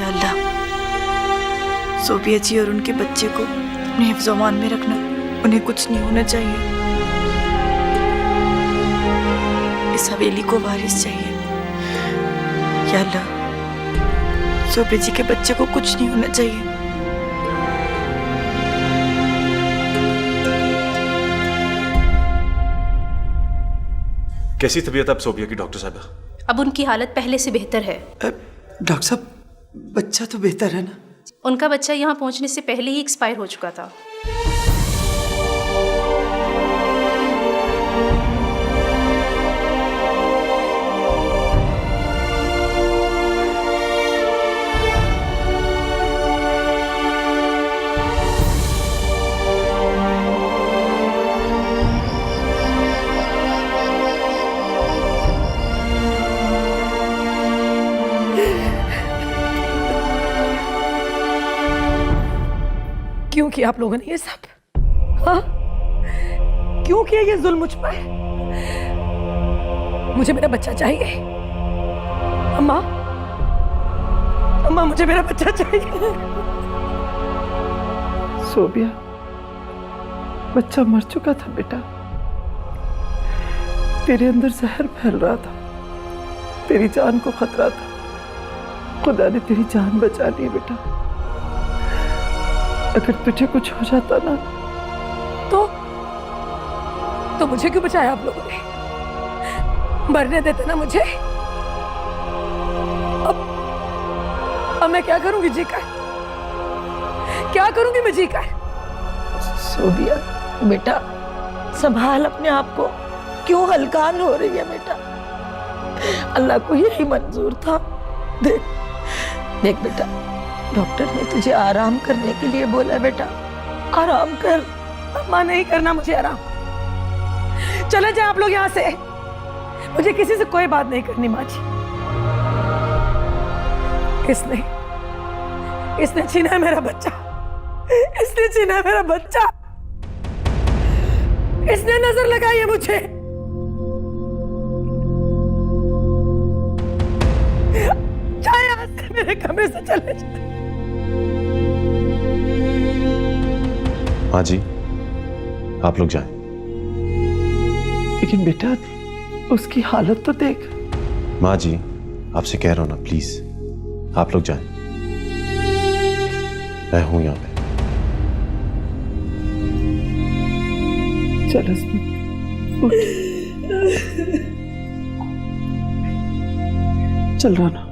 या अल्लाह, सोबिया जी और उनके बच्चे को अपने हिफ्ज़-ओ-मान में रखना। उन्हें कुछ नहीं होना चाहिए। इस हवेली को वारिस चाहिए। या अल्लाह, सोबिया जी के बच्चे को कुछ नहीं होना चाहिए। कैसी तबीयत अब सोबिया की डॉक्टर साहब? अब उनकी हालत पहले से बेहतर है। डॉक्टर साहब, बच्चा तो बेहतर है ना? उनका बच्चा यहाँ पहुँचने से पहले ही एक्सपायर हो चुका था। क्यों किया आप लोगों ने ये सब? हाँ, क्यों किया ये जुल्म मुझ पर? मुझे मेरा बच्चा चाहिए। अम्मा, अम्मा, मुझे मेरा बच्चा चाहिए। सोबिया, बच्चा मर चुका था बेटा। तेरे अंदर जहर फैल रहा था, तेरी जान को खतरा था। खुदा ने तेरी जान बचा ली बेटा। अगर तुझे कुछ हो जाता ना तो मुझे क्यों बचाया आप लोगों ने? मरने देते ना मुझे। अब मैं क्या करूंगी जीकर? क्या करूंगी मैं जीकर? सोबिया बेटा, संभाल अपने आप को। क्यों हलकान हो रही है बेटा? अल्लाह को यही मंजूर था। देख बेटा, डॉक्टर ने तुझे आराम करने के लिए बोला बेटा। आराम कर। अम्मा, नहीं करना मुझे आराम। चले जाए आप लोग यहाँ से। मुझे किसी से कोई बात नहीं करनी माँ जी। इसने छीना है मेरा बच्चा। इसने छीना है मेरा बच्चा। इसने नजर लगाई है मुझे। जाए यहाँ से, मेरे कमरे से चले जाए। माँ जी, आप लोग जाएं। लेकिन बेटा, उसकी हालत तो देख। माँ जी, आपसे कह रहा हूं ना, प्लीज आप लोग जाएं। मैं हूं यहाँ पे। चल उठ। चल राना।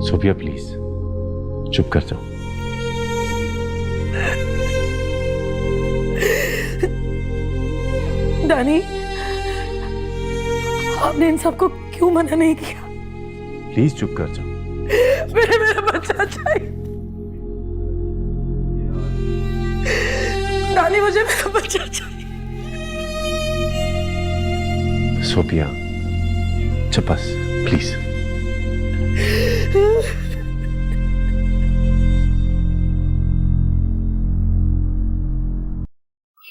सोबिया प्लीज चुप कर जाओ। दानी, आपने इन सबको क्यों मना नहीं किया? प्लीज चुप कर जाओ। मेरा बच्चा चाहिए। दानी, मुझे मेरा बच्चा चाहिए। सोबिया चुप बस प्लीज।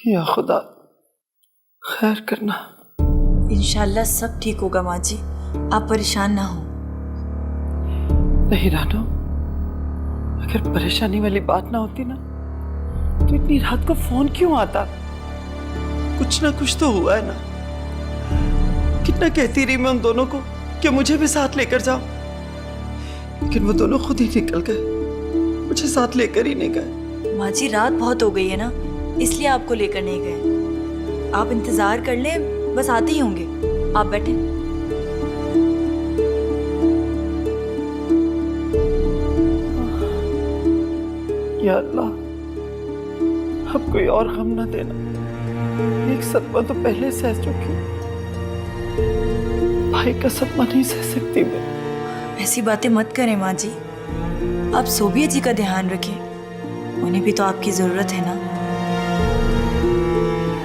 या खुदा, खैर करना। इंशाल्लाह सब ठीक होगा माँ जी, आप परेशान ना हो। नहीं रानो, अगर परेशानी वाली बात ना होती ना तो इतनी रात को फोन क्यों आता? कुछ ना कुछ तो हुआ है ना। कितना कहती रही मैं उन दोनों को कि मुझे भी साथ लेकर जाओ, लेकिन वो दोनों खुद ही निकल गए, मुझे साथ लेकर ही नहीं गए। माँ जी, रात बहुत हो गई है ना, इसलिए आपको लेकर नहीं गए। आप इंतजार कर लें, बस आते ही होंगे। आप बैठे। या अल्लाह, अब कोई और गम न देना। एक सदमा तो पहले सह चुकी, भाई का सदमा नहीं सह सकती मैं। ऐसी बातें मत करें माँ जी, आप सोबिया जी का ध्यान रखें। उन्हें भी तो आपकी जरूरत है ना।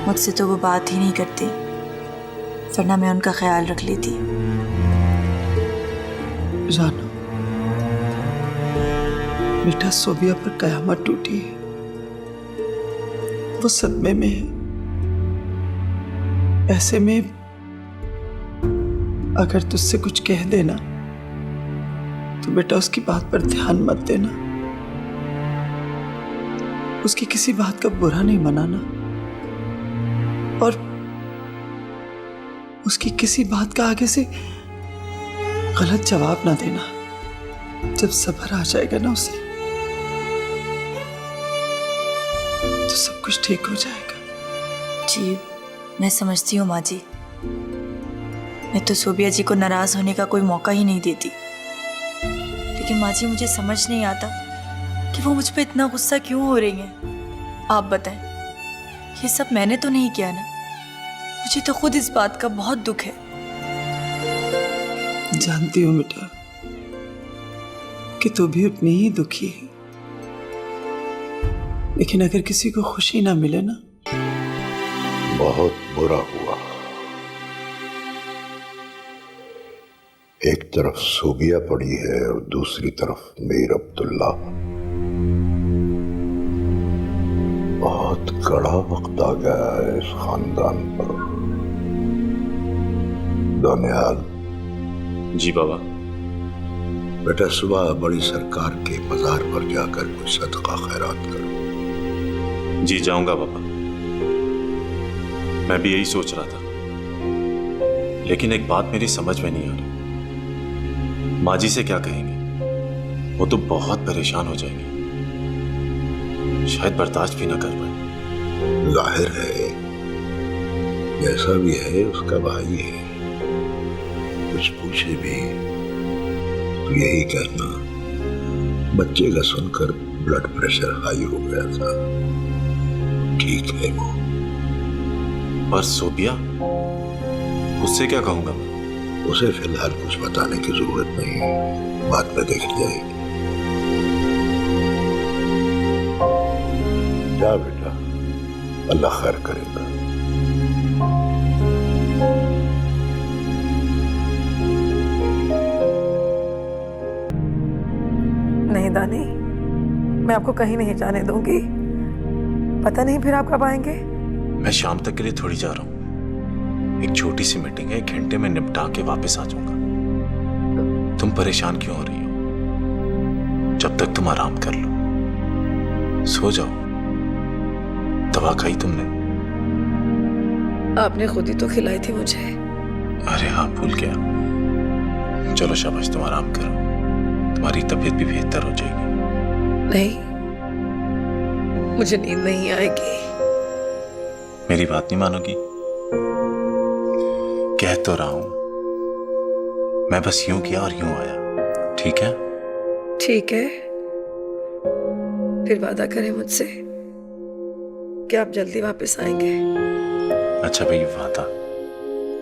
मुझसे तो वो बात ही नहीं करती, वरना मैं उनका ख्याल रख लेती। रानो, बेटा सोबिया पर कयामत टूटी है। वो सदमे में है। ऐसे में अगर तुझसे कुछ कह देना तो बेटा उसकी बात पर ध्यान मत देना। उसकी किसी बात का बुरा नहीं मनाना और उसकी किसी बात का आगे से गलत जवाब ना देना। जब सब्र आ जाएगा ना उसे, तो सब कुछ ठीक हो जाएगा। जी मैं समझती हूँ माँ जी। मैं तो सोबिया जी को नाराज होने का कोई मौका ही नहीं देती, लेकिन माँ जी मुझे समझ नहीं आता कि वो मुझ पे इतना गुस्सा क्यों हो रही हैं। आप बताएं, ये सब मैंने तो नहीं किया ना। मुझे तो खुद इस बात का बहुत दुख है। जानती हूँ बेटा कि तू भी उतनी ही दुखी है, लेकिन अगर किसी को खुशी ना मिले ना, बहुत बुरा हुआ। एक तरफ सोबिया पड़ी है और दूसरी तरफ मीर अब्दुल्ला। बहुत कड़ा वक्त आ गया है इस खानदान पर। दानियाल। जी बाबा। बेटा सुबह बड़ी सरकार के मजार पर जाकर कोई सदका खैरात करो। जी जाऊंगा बाबा। मैं भी यही सोच रहा था, लेकिन एक बात मेरी समझ में नहीं आ रही। माँ जी से क्या कहेंगे? वो तो बहुत परेशान हो जाएंगे, शायद बर्दाश्त भी ना कर पाए। जाहिर है, जैसा भी है उसका भाई है। कुछ पूछे भी तो यही कहना, बच्चे का सुनकर ब्लड प्रेशर हाई हो गया था, ठीक है वो। पर सोबिया, उससे क्या कहूंगा मैं? उसे फिलहाल कुछ बताने की जरूरत नहीं है, बाद में देख जाएगी। जा बेटा, अल्लाह खैर करेगा। नहीं दानी, मैं आपको कहीं नहीं जाने दूंगी। पता नहीं फिर आप कब आएंगे। मैं शाम तक के लिए थोड़ी जा रहा हूँ। एक छोटी सी मीटिंग है, 1 घंटे में निपटा के वापस आ जाऊंगा। तुम परेशान क्यों हो रही हो? जब तक तुम आराम कर लो, सो जाओ। दवा खाई तुमने? आपने खुद ही तो खिलाई थी मुझे। अरे हाँ, भूल गया। चलो शाबाश, तुम आराम करो, तुम्हारी तबीयत भी बेहतर हो जाएगी। नहीं, मुझे नींद नहीं आएगी। मेरी बात नहीं मानोगी? कह तो रहा हूं, मैं बस यूं किया और यूं आया। ठीक है? ठीक है, फिर वादा करें मुझसे कि आप जल्दी वापस आएंगे। अच्छा भाई, वादा।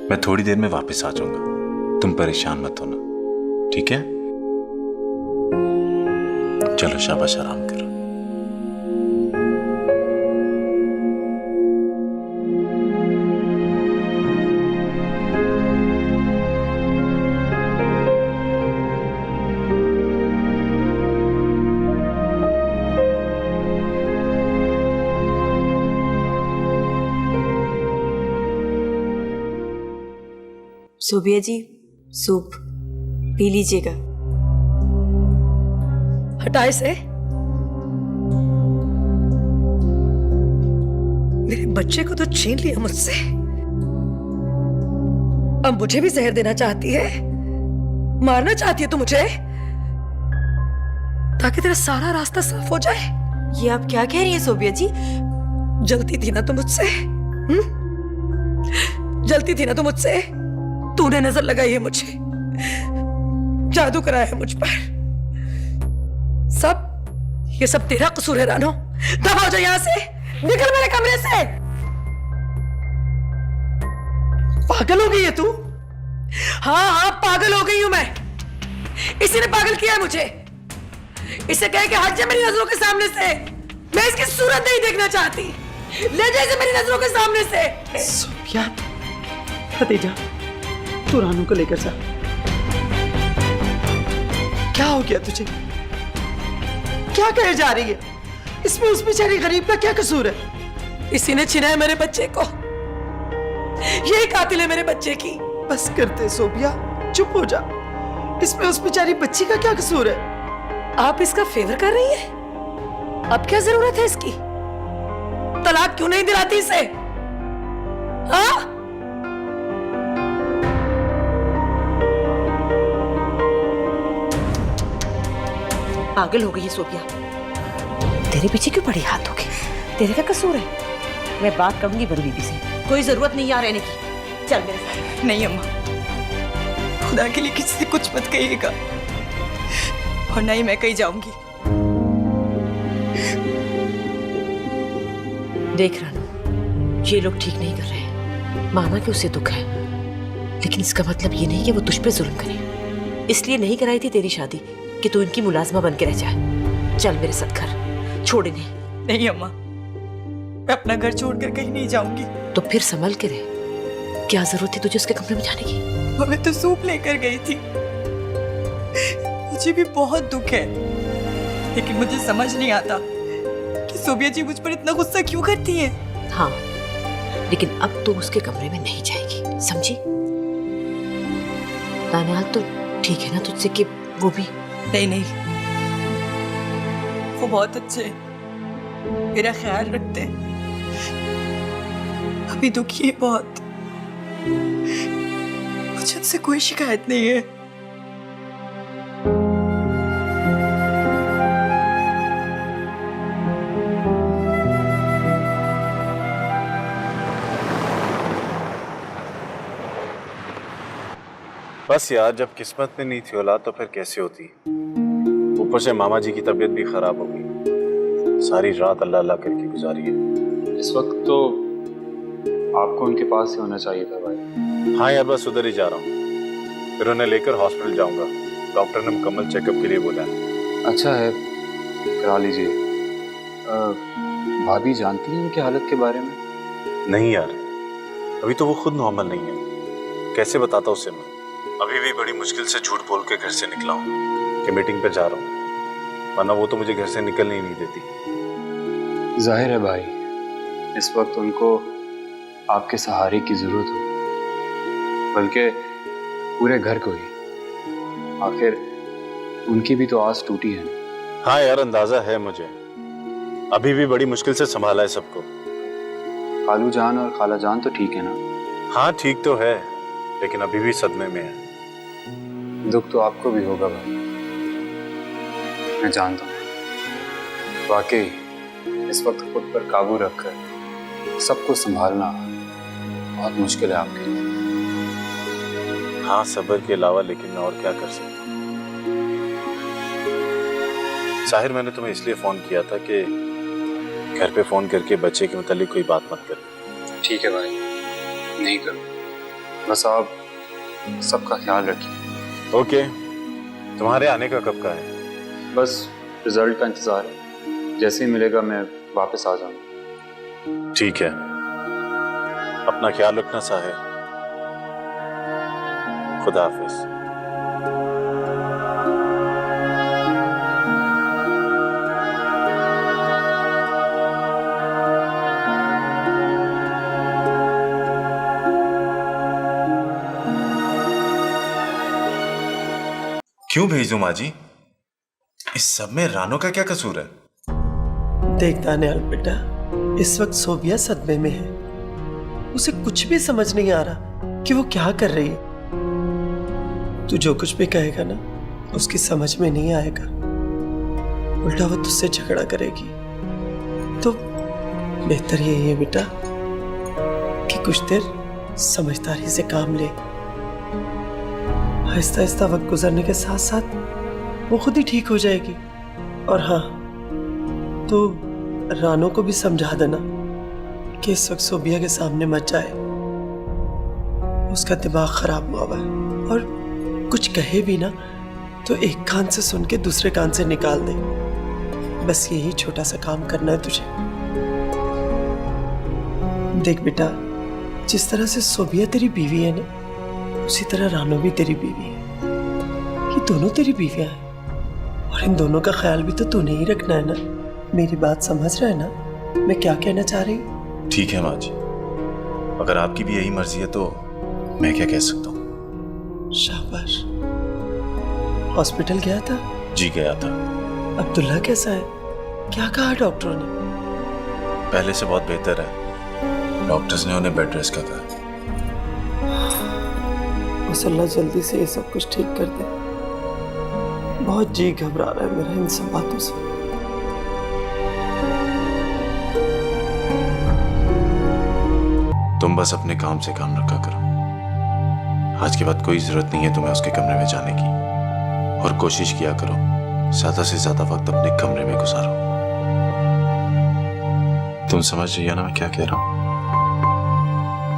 मैं थोड़ी देर में वापस आ जाऊंगा, तुम परेशान मत होना, ठीक है? चलो शाबाश, आराम करो। सोबिया जी, सूप पी लीजिएगा। हटाए से मेरे बच्चे को तो छीन लिया मुझसे, अब मुझे भी जहर देना चाहती है, मारना चाहती है तू मुझे, ताकि तेरा सारा रास्ता साफ हो जाए। ये आप क्या कह रही हैं सोबिया जी? जलती थी ना तू मुझसे, जलती थी ना तू मुझसे। तूने नजर लगाई है मुझे, जादू कराया है मुझ पर। ये सब तेरा कसूर है रानो। दब हो जा यहां से, निकल मेरे कमरे से। पागल हो गई है तू? हाँ, पागल हो गई हूं मैं। इसी ने पागल किया है मुझे। इसे कह के हट जा मेरी नजरों के सामने से। मैं इसकी सूरत नहीं देखना चाहती। ले जा इसे मेरी नजरों के सामने से। सोबिया, खदीजा, तू रानू को लेकर जा। क्या हो गया तुझे? क्या कहे जा रही है? इसमें उस बेचारी गरीब का क्या कसूर है? इसी ने छिना है मेरे बच्चे को। यही कातिल है मेरे बच्चे की। बस करते सोबिया, चुप हो जा। इसमें उस बेचारी बच्ची का क्या कसूर है? आप इसका फेवर कर रही हैं? अब क्या जरूरत है इसकी? तलाक क्यों नहीं दिलाती इसे? हाँ? पागल हो गई है सोबिया। तेरे पीछे क्यों पड़ी हाथ होके? तेरे क्या कसूर है? मैं बात करूंगी बड़ी बीबी से। कोई जरूरत नहीं यहाँ रहने की। चल मेरे साथ। नहीं अम्मा, खुदा के लिए किसी से कुछ मत कहिएगा, और ना ही मैं कहीं जाऊंगी। देख रानू, ये लोग ठीक नहीं कर रहे हैं। माना कि उसे दुख है, लेकिन इसका मतलब ये नहीं कि वो तुझ पे जुल्म करे। इसलिए नहीं कराई थी तेरी शादी कि तू इनकी मुलाजमा बन के रह जाए। चल मेरे साथ घर, छोड़ इन्हें। नहीं अम्मा, मैं अपना घर छोड़कर कहीं नहीं जाऊंगी। तो फिर संभल के रहे। क्या जरूरत थी तुझे उसके कमरे में जाने की? मैं तो सूप लेकर गई थी। मुझे भी बहुत दुख है, लेकिन मुझे समझ नहीं आता कि सोबिया जी मुझ पर इतना गुस्सा क्यों करती हैं। हाँ, लेकिन अब तू उसके कमरे में नहीं जाएगी, समझी? नानिहाल तो ठीक है ना तुझसे कि वो भी? नहीं नहीं, वो बहुत अच्छे हैं, मेरा ख्याल रखते हैं। अभी दुखी है बहुत। मुझे उनसे कोई शिकायत नहीं है। बस यार, जब किस्मत में नहीं थी औलाद तो फिर कैसे होती। ऊपर से मामा जी की तबीयत भी खराब हो गई। सारी रात अल्लाह अल्लाह करके गुजारी है। इस वक्त तो आपको उनके पास ही होना चाहिए था भाई। हाँ यार, बस उधर ही जा रहा हूँ, फिर उन्हें लेकर हॉस्पिटल जाऊंगा। डॉक्टर ने मुकम्मल चेकअप के लिए बोला है। अच्छा है, करा लीजिए। भाभी जानती हैं उनकी हालत के बारे में? नहीं यार, अभी तो वो खुद नॉर्मल नहीं है। कैसे बताता उसे मैं? अभी भी बड़ी मुश्किल से झूठ बोल के घर से निकला हूँ कि मीटिंग पर जा रहा हूँ, वरना वो तो मुझे घर से निकलने ही नहीं देती। जाहिर है भाई, इस वक्त उनको आपके सहारे की जरूरत हो, बल्कि पूरे घर को ही। आखिर उनकी भी तो आस टूटी है। हाँ यार, अंदाजा है मुझे। अभी भी बड़ी मुश्किल से संभाला है सबको। खालू जान और खाला जान तो ठीक है ना? हाँ ठीक तो है, लेकिन अभी भी सदमे में है। दुख तो आपको भी होगा भाई, मैं जानता हूँ। वाकई इस वक्त खुद पर काबू रखकर सबको संभालना बहुत मुश्किल है आपके लिए। हाँ, सब्र के अलावा लेकिन मैं और क्या कर सकता हूँ। साहिर, मैंने तुम्हें इसलिए फोन किया था कि घर पे फोन करके बच्चे के मुतालिक कोई बात मत कर। ठीक है भाई, नहीं करो। बस आप सबका ख्याल रखिए। ओके, तुम्हारे आने का कब का है? बस रिजल्ट का इंतजार है, जैसे ही मिलेगा मैं वापस आ जाऊंगा। ठीक है, अपना ख्याल रखना साहिर। खुदा हाफिज। क्यों भेज दूं माँ जी? इस सब में रानो का क्या कसूर है? देख दानियाल बेटा, इस वक्त सोबिया सदमे में है। उसे कुछ भी समझ नहीं आ रहा कि वो क्या कर रही है। तू जो कुछ भी कहेगा ना, उसकी समझ में नहीं आएगा। उल्टा वो तुझसे झगड़ा करेगी। तो बेहतर यही है बेटा कि कुछ देर समझदारी से काम ले। आहिस्ता आहिस्ता वक्त गुजरने के साथ साथ वो खुद ही ठीक हो जाएगी। और हाँ, तो रानो को भी समझा देना कि इस वक्त सोबिया के सामने मत जाए। उसका दिमाग खराब हुआ है, और कुछ कहे भी ना तो एक कान से सुन के दूसरे कान से निकाल दे। बस यही छोटा सा काम करना है तुझे। देख बेटा, जिस तरह से सोबिया तेरी बीवी है ना, उसी तरह रानो भी तेरी बीवी है। ये दोनों तेरी बीवियां हैं। और इन दोनों का ख्याल भी तो तूने ही रखना है ना। मेरी बात समझ रहा है ना मैं क्या कहना चाह रही हूँ? ठीक है माँ जी, अगर आपकी भी यही मर्जी है तो मैं क्या कह सकता हूँ। शाबाश। हॉस्पिटल गया था? जी गया था। अब्दुल्ला कैसा है? क्या कहा डॉक्टरों ने? पहले से बहुत बेहतर है, डॉक्टर्स ने उन्हें बेड रेस्ट का कहा। बस अल्लाह जल्दी से ये सब कुछ ठीक कर दे। बहुत जी घबरा रहा है मेरा इन सब बातों से। तुम बस अपने काम से काम रखा करो। आज के बाद कोई जरूरत नहीं है तुम्हें उसके कमरे में जाने की, और कोशिश किया करो ज्यादा से ज्यादा वक्त अपने कमरे में गुजारो। तुम समझ रही हो ना मैं क्या कह रहा हूँ?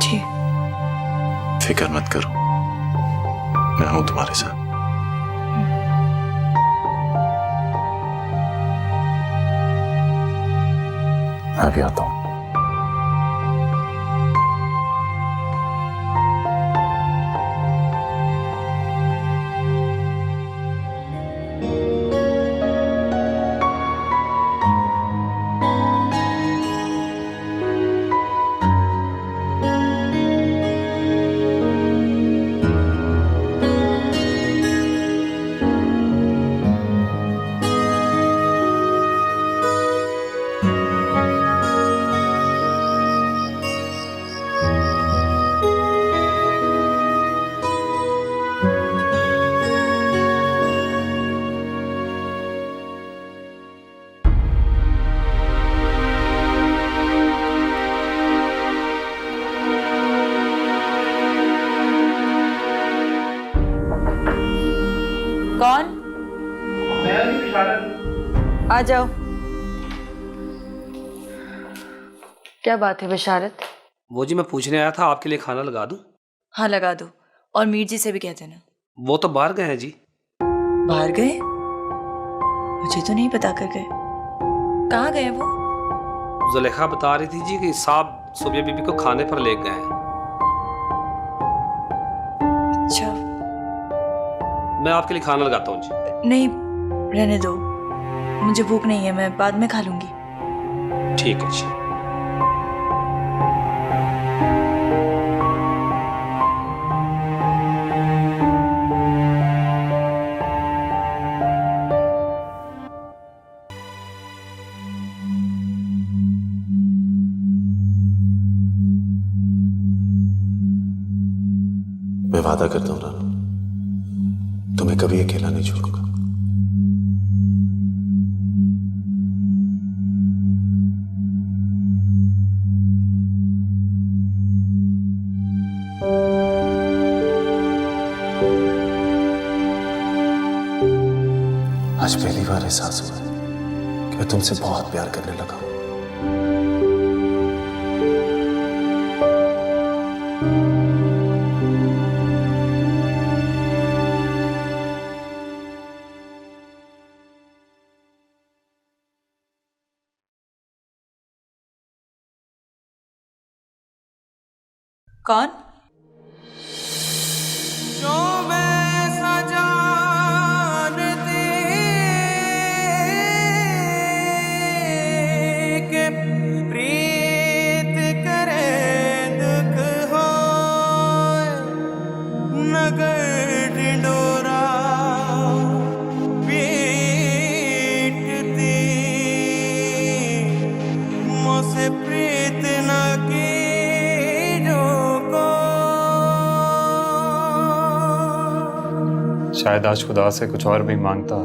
जी। फिक्र मत करो, मैं हूं तुम्हारे साथ। मैं भी आता हूं। कौन? आ जाओ। क्या बात है बशारत? वो जी मैं पूछने आया था आपके लिए खाना लगा दूं? हाँ लगा दो, और मीर जी से भी कह देना। वो तो बाहर गए हैं जी। बाहर गए? मुझे तो नहीं बता कर गए। कहाँ गए वो? जुलेखा बता रही थी जी कि साहब सुबिया बीबी को खाने पर ले गए हैं। अच्छा। मैं आपके लिए खाना लगाता हूँ जी। नहीं, रहने दो, मुझे भूख नहीं है, मैं बाद में खा लूंगी। ठीक है जी। मैं वादा करता हूं रानू, तुम्हें कभी अकेला नहीं छोड़ूंगा। आज पहली बार एहसास हुआ कि मैं तुमसे बहुत प्यार करने लगा हूं। कौन? जो मैं सजान दे के प्रीत करे दुख हो नगर ढिंडोरा पीटती मोसे प्रीत न की शायद आज खुदा से कुछ और भी मांगता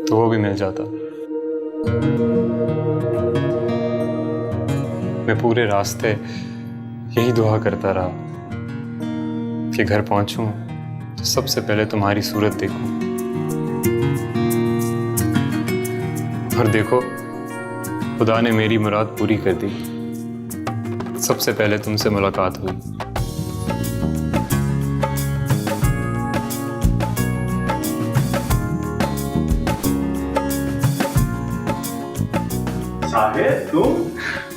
तो वो भी मिल जाता। मैं पूरे रास्ते यही दुआ करता रहा कि घर पहुंचूं तो सबसे पहले तुम्हारी सूरत देखूं, और देखो खुदा ने मेरी मुराद पूरी कर दी। सबसे पहले तुमसे मुलाकात हुई। साहिद, तुम?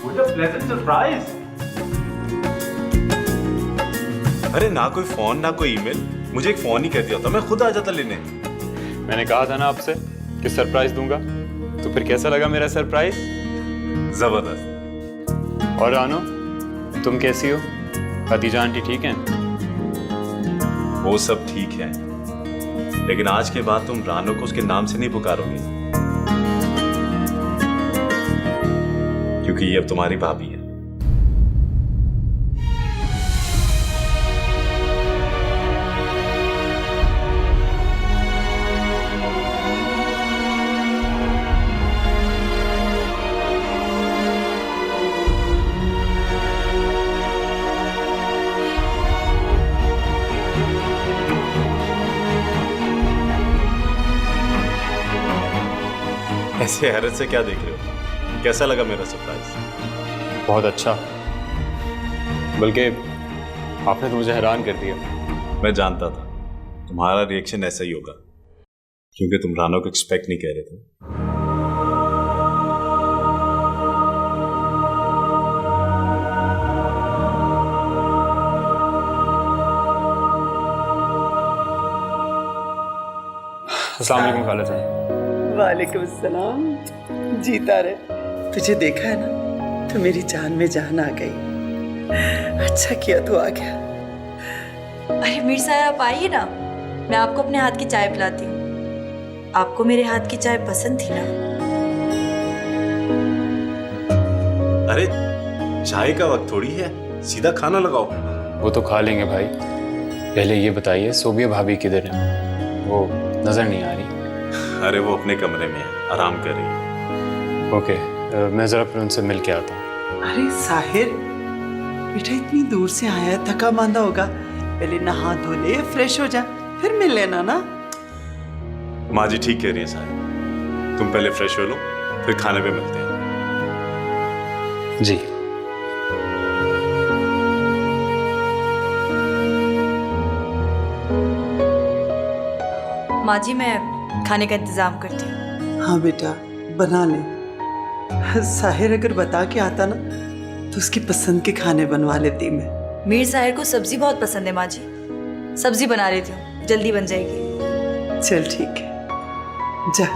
What a pleasant surprise! अरे ना कोई फोन ना कोई ईमेल, मुझे एक फोन ही कर दिया था, मैं खुद आ जाता लेने। मैंने कहा था ना आपसे कि सरप्राइज दूंगा, तो फिर कैसा लगा मेरा सरप्राइज? जबरदस्त। और रानो, तुम कैसी हो? खदीजा आंटी ठीक हैं? वो सब ठीक है, लेकिन आज के बाद तुम रानो को उसके नाम से नहीं पुकारोगे, क्योंकि ये अब तुम्हारी भाभी है। ऐसे हैरत से क्या देख रहे हो? कैसा लगा मेरा सरप्राइज? बहुत अच्छा, बल्कि आपने तो मुझे हैरान कर दिया। मैं जानता था तुम्हारा रिएक्शन ऐसा ही होगा, क्योंकि तुम रानो को एक्सपेक्ट नहीं कर रहे थे। अस्सलाम वालेकुम खाला साहब। वालेकुम सलाम। जीता रहे। तुझे देखा है ना, तो मेरी जान में जान आ गई। अच्छा किया तू आ गया। अरे मीर साहब आप आइए ना, मैं आपको अपने हाथ की चाय पिलाती हूँ। आपको मेरे हाथ की चाय पसंद थी ना? अरे चाय का वक्त थोड़ी है, सीधा खाना लगाओ। वो तो खा लेंगे भाई, पहले ये बताइए सोबिया भाभी किधर है? वो नजर नहीं आ रही। अरे वो अपने कमरे में है, आराम कर रही है। ओके, मैं जरा फिर उनसे मिल के आता हूँ। अरे साहिर बेटा, इतनी दूर से आया है, थका मांदा होगा। पहले नहा धो ले, फ्रेश हो जा, फिर मिल लेना ना। माँ जी ठीक कह रही है साहब, तुम पहले फ्रेश हो लो, फिर खाने पे मिलते हैं। जी। माँ जी मैं खाने का इंतजाम करती हूँ। हाँ बेटा, बना ले। साहिर अगर बता के आता ना, तो उसकी पसंद के खाने बनवा लेती मैं। मीर साहिर को सब्जी बहुत पसंद है माँ जी, सब्जी बना लेती हूँ, जल्दी बन जाएगी। चल ठीक है, जा।